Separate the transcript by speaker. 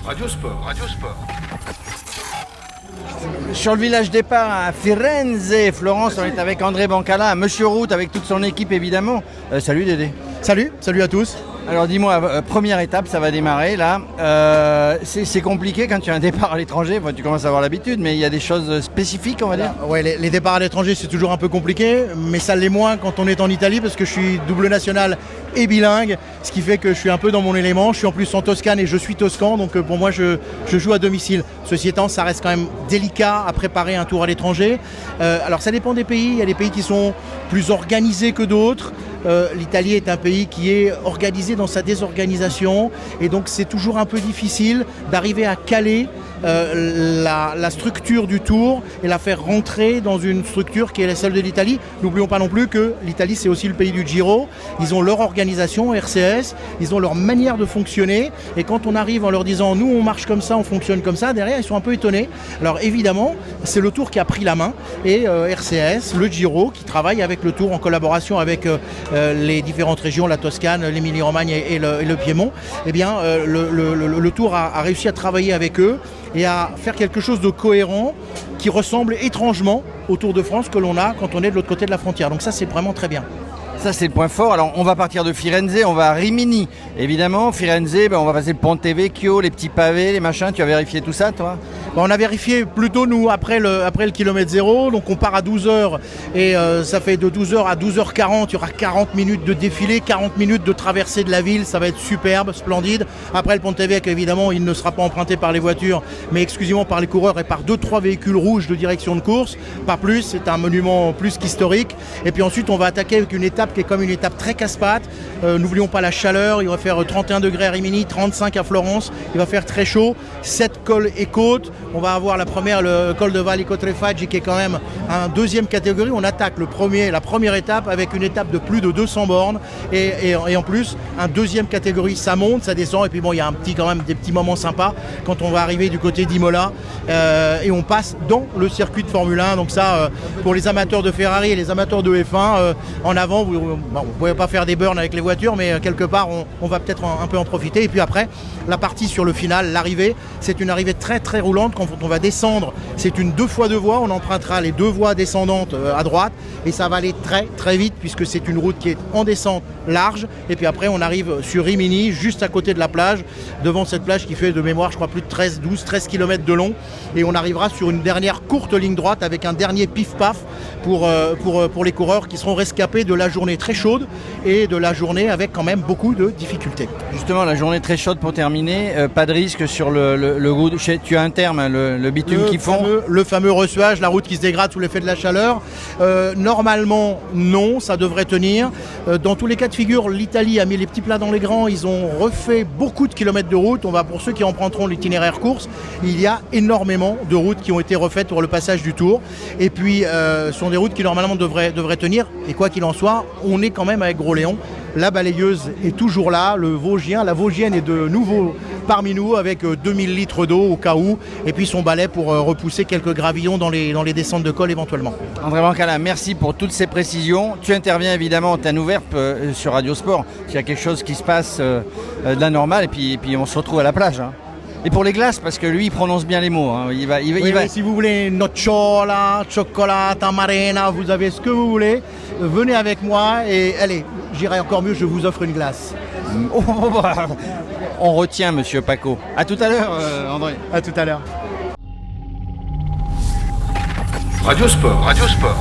Speaker 1: Radio Sport. Radio Sport.
Speaker 2: Sur le village départ à Firenze, Florence, on est avec André Bancala, Monsieur Route, avec toute son équipe évidemment. Salut Dédé.
Speaker 3: Salut à tous.
Speaker 2: Alors dis-moi, première étape, ça va démarrer là. C'est compliqué quand tu as un départ à l'étranger, tu commences à avoir l'habitude, mais il y a des choses spécifiques, on va dire.
Speaker 3: Ouais, les départs à l'étranger, c'est toujours un peu compliqué, mais ça l'est moins quand on est en Italie parce que je suis double national et bilingue, ce qui fait que je suis un peu dans mon élément. Je suis en plus en Toscane et je suis toscan, donc pour moi je joue à domicile. Ceci étant, ça reste quand même délicat à préparer un tour à l'étranger. Alors ça dépend des pays, il y a des pays qui sont plus organisés que d'autres. L'Italie est un pays qui est organisé dans sa désorganisation et donc c'est toujours un peu difficile d'arriver à caler la structure du tour et la faire rentrer dans une structure qui est celle de l'Italie. N'oublions pas non plus que l'Italie c'est aussi le pays du Giro, ils ont leur organisation RCS, ils ont leur manière de fonctionner et quand on arrive en leur disant nous on marche comme ça, on fonctionne comme ça, derrière ils sont un peu étonnés. Alors évidemment c'est le tour qui a pris la main et RCS, le Giro qui travaille avec le tour en collaboration avec les différentes régions, la Toscane, l'Émilie-Romagne et le Piémont, eh bien le tour a réussi à travailler avec eux et à faire quelque chose de cohérent qui ressemble étrangement au Tour de France que l'on a quand on est de l'autre côté de la frontière. Donc ça c'est vraiment très bien.
Speaker 2: Ça c'est le point fort. Alors on va partir de Firenze, on va à Rimini. Évidemment, Firenze, on va passer le Ponte Vecchio, les petits pavés, les machins. Tu as vérifié tout ça toi ?
Speaker 3: On a vérifié plutôt nous après le kilomètre 0, donc on part à 12h et ça fait de 12h à 12h40, il y aura 40 minutes de défilé, 40 minutes de traversée de la ville, ça va être superbe, splendide. Après le Ponte Vecchio évidemment il ne sera pas emprunté par les voitures mais exclusivement par les coureurs et par 2-3 véhicules rouges de direction de course, pas plus, c'est un monument plus qu'historique. Et puis ensuite on va attaquer avec une étape qui est comme une étape très casse-pattes, n'oublions pas la chaleur, il va faire 31 degrés à Rimini, 35 à Florence, il va faire très chaud, 7 cols et côtes. On va avoir la première, le col de Vallico Trefaggi qui est quand même un deuxième catégorie. On attaque la première étape avec une étape de plus de 200 bornes et en plus un deuxième catégorie, ça monte, ça descend et puis bon il y a quand même des petits moments sympas quand on va arriver du côté d'Imola et on passe dans le circuit de Formule 1. Donc ça pour les amateurs de Ferrari et les amateurs de F1 en avant vous ne pouvez pas faire des burns avec les voitures mais quelque part on va peut-être un peu en profiter. Et puis après la partie sur le final, l'arrivée, c'est une arrivée très très roulante. Quand on va descendre, c'est une 2x2 voies, on empruntera les 2 voies descendantes à droite et ça va aller très très vite puisque c'est une route qui est en descente large et puis après on arrive sur Rimini, juste à côté de la plage, devant cette plage qui fait de mémoire je crois plus de 13 km de long et on arrivera sur une dernière courte ligne droite avec un dernier pif-paf pour les coureurs qui seront rescapés de la journée très chaude et de la journée avec quand même beaucoup de difficultés.
Speaker 2: Justement la journée très chaude pour terminer, pas de risque sur le goût, tu as un terme, hein, le bitume qu'ils font.
Speaker 3: Le fameux ressuage, la route qui se dégrade sous l'effet de la chaleur. Normalement, non, ça devrait tenir. Dans tous les cas de figure, l'Italie a mis les petits plats dans les grands. Ils ont refait beaucoup de kilomètres de route. Pour ceux qui emprunteront l'itinéraire course, il y a énormément de routes qui ont été refaites pour le passage du Tour. Et puis, ce sont des routes qui normalement devraient tenir. Et quoi qu'il en soit, on est quand même avec Gros-Léon. La balayeuse est toujours là, la Vosgienne est de nouveau parmi nous avec 2000 litres d'eau au cas où, et puis son balai pour repousser quelques gravillons dans les descentes de col éventuellement.
Speaker 2: André Bancala, merci pour toutes ces précisions. Tu interviens évidemment en temps ouvert sur Radio Sport. S'il y a quelque chose qui se passe de la normale, et puis on se retrouve à la plage. Hein. Et pour les glaces, parce que lui, il prononce bien les mots. Hein. Il va...
Speaker 3: Si vous voulez nocciola, cioccolata, marena, vous avez ce que vous voulez. Venez avec moi et allez, j'irai encore mieux, je vous offre une glace.
Speaker 2: On retient, monsieur Paco. À tout à l'heure, André.
Speaker 3: À tout à l'heure.
Speaker 1: Radio Sport. Radio Sport.